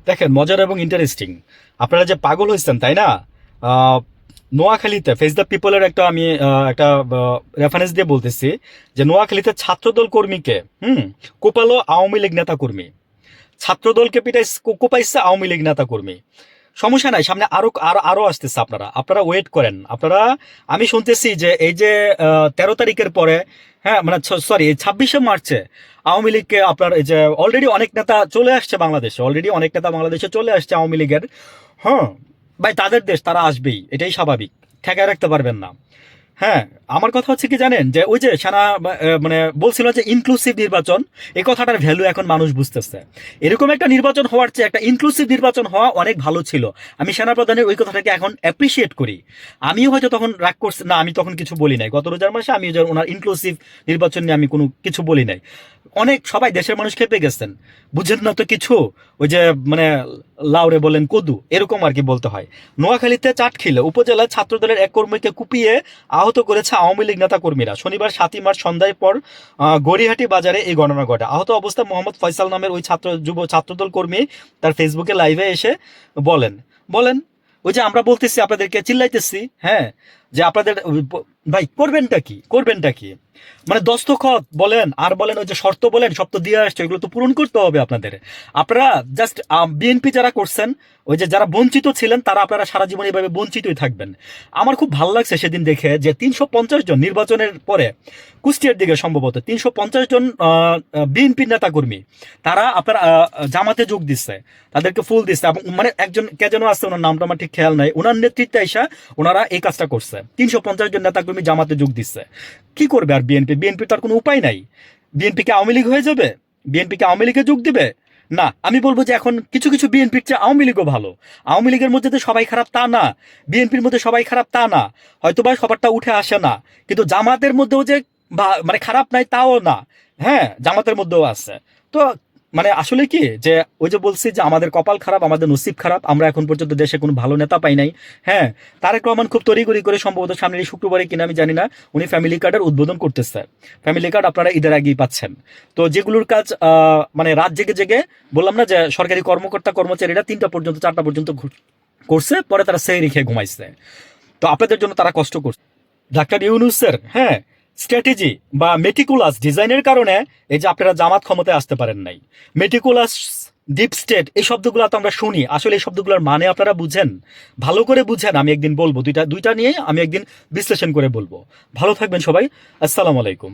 দেখেন মজার এবং ইন্টারেস্টিং, আপনারা যে পাগল হয়েছেন তাই না? আহ, নোয়াখালীতে ফেস দ্য পিপলের একটা আমি একটা রেফারেন্স দিয়ে বলতেছি যে নোয়াখালীতে ছাত্রদল কর্মীকে কোপালো আওয়ামী লীগ নেতা কর্মী, ছাত্রদলকে পিটাই কোপাইছে আওয়ামী লীগ নেতা কর্মী। সমস্যা নাই, সামনে আরো আরো আরো আসতেছে, আপনারা আপনারা ওয়েট করেন। আপনারা, আমি শুনতেছি যে এই যে 13 তারিখের পরে, হ্যাঁ মানে সরি 26শে মার্চে আওয়ামী লীগকে আপনার এই যে অলরেডি অনেক নেতা চলে আসছে বাংলাদেশে, অলরেডি অনেক নেতা বাংলাদেশে চলে আসছে আওয়ামী লীগের। হ্যাঁ ভাই, তাদের দেশ, তারা আসবেই, এটাই স্বাভাবিক, ঠেকায় রাখতে পারবেন না। হ্যাঁ, আমার কথা হচ্ছে কি জানেন, যে ওই যে সেনা মানে বলছিল যে ইনক্লুসিভ নির্বাচন, এই কথাটার ভ্যালু এখন মানুষ বুঝতেছে। এরকম একটা নির্বাচন হওয়ার চেয়ে একটা ইনক্লুসিভ নির্বাচন হওয়া অনেক ভালো ছিল। আমি সেনা প্রধানের ওই কথাটাকে এখন অ্যাপ্রিসিয়েট করি। আমিও হয়তো তখন রাগ করছি না, আমি তখন কিছু বলি নাই, গত রোজার মাসে আমি ওনার ইনক্লুসিভ নির্বাচন নিয়ে আমি কোনো কিছু বলি নাই। অনেক সবাই দেশের মানুষ খেপে গেছেন, বুঝেন না তো কিছু, ওই যে মানে লাউরে বলেন কদু, এরকম আর কি বলতে হয়। নোয়াখালীতে চাটখিলে উপজেলায় ছাত্রদলের এক কর্মীকে কুপিয়ে আহত করেছে আওয়ামী লীগ নেতা কর্মীরা। শনিবার 7ই মার্চ সন্ধ্যায় পর গড়িহাটি বাজারে এই ঘটনা ঘটে। আহত অবস্থায় মোহাম্মদ ফয়সাল নামের ওই যুব ছাত্রদল কর্মী তার ফেসবুকে লাইভে এসে বলেন বলেন ওই যে আমরা বলতেছি আপনাদেরকে, চিল্লাইতেছি, হ্যাঁ, যে আপনাদের ভাই করবেনটা কি, করবেনটা কি, মানে দস্তখত বলেন আর বলেন ওই যে শর্ত বলেন, সব তো দিয়ে আসছে, এগুলো তো পূরণ করতে হবে আপনাদের। আপনারা জাস্ট বিএনপি যারা করছেন, ওই যে যারা বঞ্চিত ছিলেন, তারা আপনারা সারা জীবন এইভাবে বঞ্চিতই থাকবেন। আমার খুব ভালো লাগছে সেদিন দেখে যে 350 জন নির্বাচনের পরে কুষ্টিয়ার দিকে সম্ভবত 350 জন বিএনপি নেতা কর্মী তারা আপনার জামাতে যোগ দিচ্ছে, তাদেরকে ফুল দিচ্ছে, এবং মানে একজন কে যেন আছে, ওনার নামটা আমার ঠিক খেয়াল নাই, ওনার নেতৃত্বে এসে ওনারা এই কাজটা করছে। 350 জন নেতা কর্মী জামাতে যোগ দিচ্ছে। কি করবে আর বিএনপি? বিএনপি তার কোনো উপায় নাই। বিএনপি কে আওয়ামী লীগ হয়ে যাবে? বিএনপি কে আওয়ামী লীগে যোগ দিবে? না, আমি বলবো যে এখন কিছু কিছু বিএনপির চেয়ে আওয়ামী লীগও ভালো। আওয়ামী লীগের মধ্যে তো সবাই খারাপ তা না, বিএনপির মধ্যে সবাই খারাপ তা না, হয়তো বা সবারটা উঠে আসে না, কিন্তু জামাতের মধ্যেও যে মানে খারাপ নাই তাও না, হ্যাঁ জামাতের মধ্যেও আছে। তো মানে আসলে কি, যে ওই যে বলছি যে আমাদের কপাল খারাপ, আমাদের নসিব খারাপ, আমরা এখন পর্যন্ত দেশে কোনো ভালো নেতা পাই নাই। হ্যাঁ, তারেক রহমান খুব তড়িঘড়ি করে সম্ভবত সামনের এই শুক্রবারে কিনা আমি জানি না, উনি ফ্যামিলি কার্ডের উদ্বোধন করতেছে। ফ্যামিলি কার্ড আপনারা ঈদের আগেই পাচ্ছেন। তো যেগুলোর কাজ মানে রাত জেগে জেগে, বললাম না যে সরকারি কর্মকর্তা কর্মচারীরা 3টা পর্যন্ত 4টা পর্যন্ত করছে, পরে তারা সেহরি খেয়ে ঘুমাইছে। তো আপনাদের জন্য তারা কষ্ট করছে। ডাক্তার ইউনূসের, হ্যাঁ, স্ট্র্যাটেজি বা মেটিকুলাস ডিজাইনের কারণে এই যে আপনারা জামাত ক্ষমতায় আসতে পারেন নাই। মেটিকুলাস, ডিপ স্টেট, এই শব্দগুলো তো আমরা শুনি, আসলে এই শব্দগুলোর মানে আপনারা বুঝেন? ভালো করে বুঝেন, আমি একদিন বলবো, দুইটা দুইটা নিয়ে আমি একদিন বিশ্লেষণ করে বলবো। ভালো থাকবেন সবাই, আসসালামু আলাইকুম।